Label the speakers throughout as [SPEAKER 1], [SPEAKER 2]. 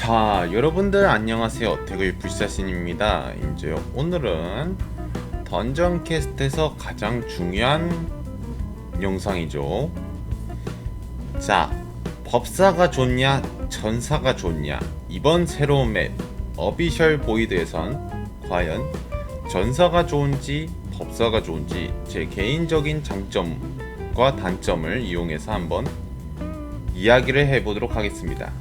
[SPEAKER 1] 자, 여러분들 안녕하세요. 대구의 불사신입니다. 이제 오늘은 던전 캐스트에서 가장 중요한 영상이죠. 자, 법사가 좋냐, 전사가 좋냐. 이번 새로운 맵 어비셜 보이드에선 과연 전사가 좋은지 법사가 좋은지 제 개인적인 장점과 단점을 이용해서 한번 이야기를 해보도록 하겠습니다.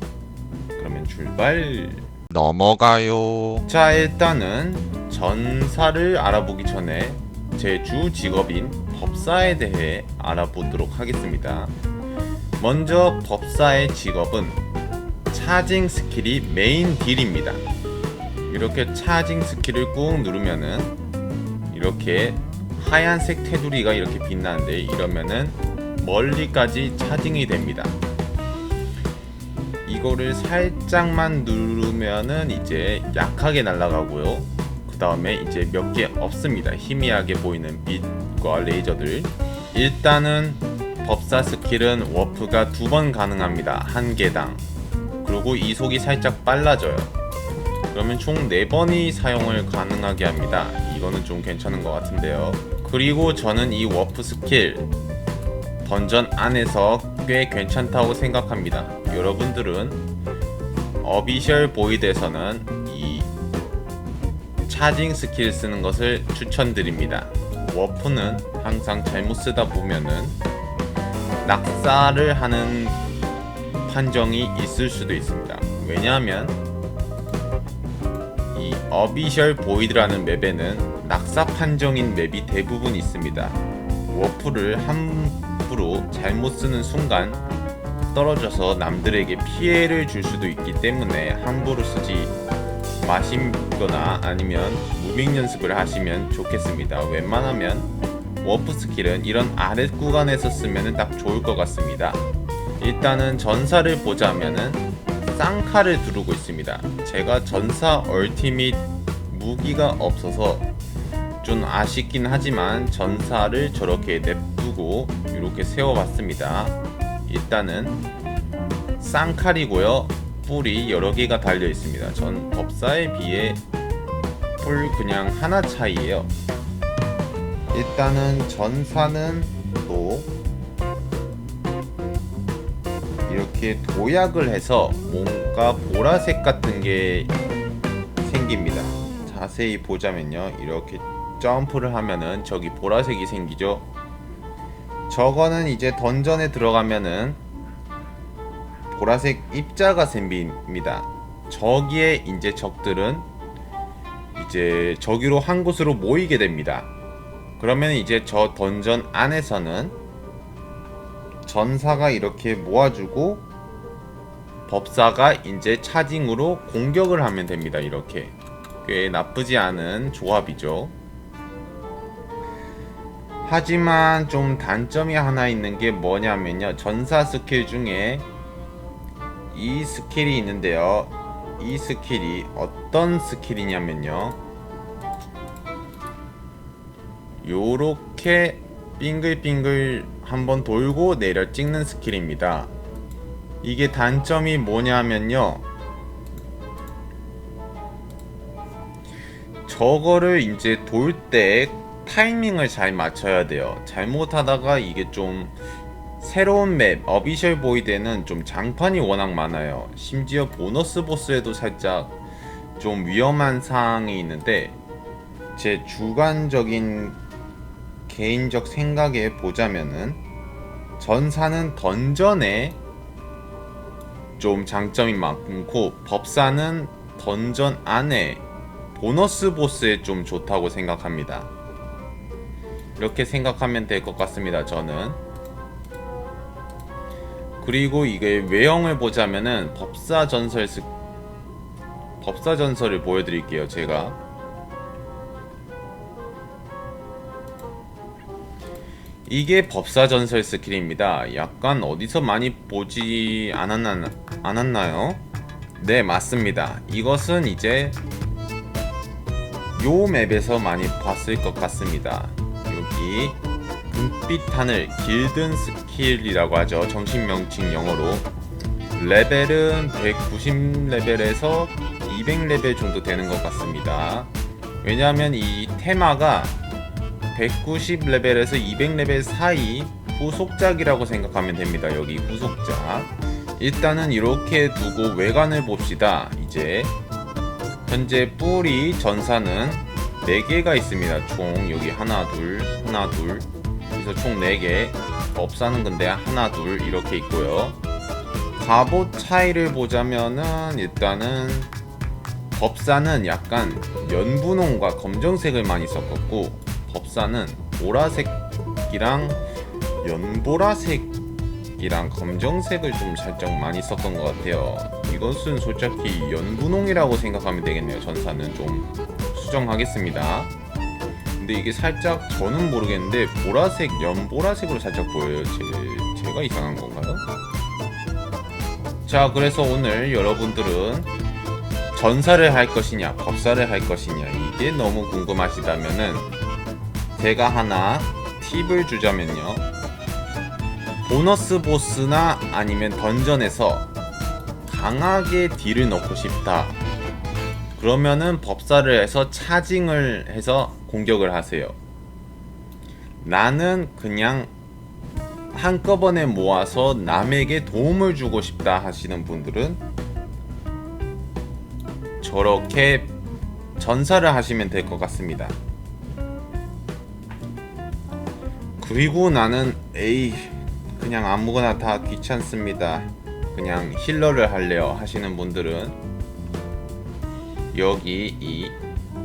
[SPEAKER 1] 그러면 출발 넘어가요. 자, 일단은 전사를 알아보기 전에 제 주 직업인 법사에 대해 알아보도록 하겠습니다. 먼저 법사의 직업은 차징 스킬이 메인 딜입니다. 이렇게 차징 스킬을 꾹 누르면은 이렇게 하얀색 테두리가 이렇게 빛나는데, 이러면은 멀리까지 차징이 됩니다. 이거를 살짝만 누르면은 이제 약하게 날아가고요. 그 다음에 이제 몇 개 없습니다. 희미하게 보이는 빛과 레이저들. 일단은 법사 스킬은 워프가 2번 가능합니다. 한 개당. 그리고 이속이 살짝 빨라져요. 그러면 총 4번이 사용을 가능하게 합니다. 이거는 좀 괜찮은 것 같은데요. 그리고 저는 이 워프 스킬 던전 안에서 꽤 괜찮다고 생각합니다. 여러분들은 어비셜 보이드에서는 이 차징 스킬 쓰는 것을 추천드립니다. 워프는 항상 잘못 쓰다 보면은 낙사를 하는 판정이 있을 수도 있습니다. 왜냐하면 이 어비셜 보이드라는 맵에는 낙사 판정인 맵이 대부분 있습니다. 워프를 함부로 잘못 쓰는 순간 떨어져서 남들에게 피해를 줄 수도 있기 때문에 함부로 쓰지 마시거나 아니면 무빙 연습을 하시면 좋겠습니다. 웬만하면 워프 스킬은 이런 아랫 구간에서 쓰면 딱 좋을 것 같습니다. 일단은 전사를 보자면은 쌍칼을 두르고 있습니다. 제가 전사 얼티밋 무기가 없어서 좀 아쉽긴 하지만 전사를 저렇게 냅두고 이렇게 세워봤습니다. 일단은 쌍칼이고요. 뿔이 여러 개가 달려 있습니다. 전 법사에 비해 뿔 그냥 하나 차이에요. 일단은 전사는 또 이렇게 도약을 해서 뭔가 보라색 같은 게 생깁니다. 자세히 보자면요, 이렇게 점프를 하면은 저기 보라색이 생기죠. 저거는 이제 던전에 들어가면은 보라색 입자가 생깁니다. 저기에 이제 적들은 이제 저기로 한 곳으로 모이게 됩니다. 그러면 이제 저 던전 안에서는 전사가 이렇게 모아주고 법사가 이제 차징으로 공격을 하면 됩니다. 이렇게 꽤 나쁘지 않은 조합이죠. 하지만 좀 단점이 하나 있는 게 뭐냐면요, 전사 스킬 중에 이 스킬이 있는데요. 이 스킬이 어떤 스킬이냐면요, 요렇게 빙글빙글 한번 돌고 내려 찍는 스킬입니다. 이게 단점이 뭐냐면요, 저거를 이제 돌 때 타이밍을 잘 맞춰야 돼요. 잘못하다가 이게 좀 새로운 맵 어비셜 보이드에는 좀 장판이 워낙 많아요. 심지어 보너스 보스에도 살짝 좀 위험한 상황이 있는데, 제 주관적인 개인적 생각에 보자면은 전사는 던전에 좀 장점이 많고 법사는 던전 안에 보너스 보스에 좀 좋다고 생각합니다. 이렇게 생각하면 될 것 같습니다, 저는. 그리고 이게 외형을 보자면은 법사 전설을 보여드릴게요. 제가 이게 법사 전설 스킬입니다. 약간 어디서 많이 보지 않았나요? 네, 맞습니다. 이것은 이제 요 맵에서 많이 봤을 것 같습니다. 여기 금빛 하늘 길든 스킬이라고 하죠. 정식 명칭 영어로. 레벨은 190레벨에서 200레벨 정도 되는 것 같습니다. 왜냐하면 이 테마가 190레벨에서 200레벨 사이 후속작이라고 생각하면 됩니다. 여기 후속작. 일단은 이렇게 두고 외관을 봅시다. 이제 현재 뿌리 전사는 4개가 있습니다. 총 여기 하나 둘 그래서 총 4개. 법사는 근데 하나 둘 이렇게 있고요. 갑옷 차이를 보자면은 일단은 법사는 약간 연분홍과 검정색을 많이 섞었고 법사는 보라색이랑 연보라색이랑 검정색을 좀 살짝 많이 썼던 것 같아요. 이것은 솔직히 연분홍이라고 생각하면 되겠네요. 전사는 좀 수정하겠습니다. 근데 이게 살짝 저는 모르겠는데 보라색, 연보라색으로 살짝 보여요. 제가 이상한 건가요? 자, 그래서 오늘 여러분들은 전사를 할 것이냐 법사를 할 것이냐 이게 너무 궁금하시다면은 제가 하나 팁을 주자면요, 보너스 보스나 아니면 던전에서 강하게 딜을 넣고 싶다 그러면은 법사를 해서 차징을 해서 공격을 하세요. 나는 그냥 한꺼번에 모아서 남에게 도움을 주고 싶다 하시는 분들은 저렇게 전사를 하시면 될 것 같습니다. 그리고 나는 그냥 아무거나 다 귀찮습니다, 그냥 힐러를 할래요 하시는 분들은 여기 이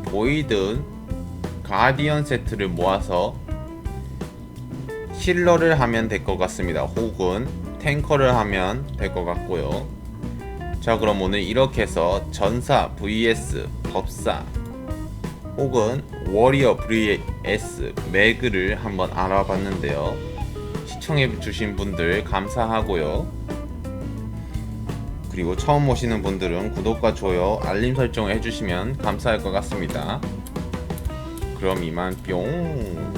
[SPEAKER 1] 보이드 가디언 세트를 모아서 힐러를 하면 될 것 같습니다. 혹은 탱커를 하면 될 것 같고요. 자, 그럼 오늘 이렇게 해서 전사 vs 법사 혹은 워리어 vs 매그를 한번 알아봤는데요. 시청해주신 분들 감사하고요. 그리고 처음 오시는 분들은 구독과 좋아요, 알림 설정을 해주시면 감사할 것 같습니다. 그럼 이만 뿅.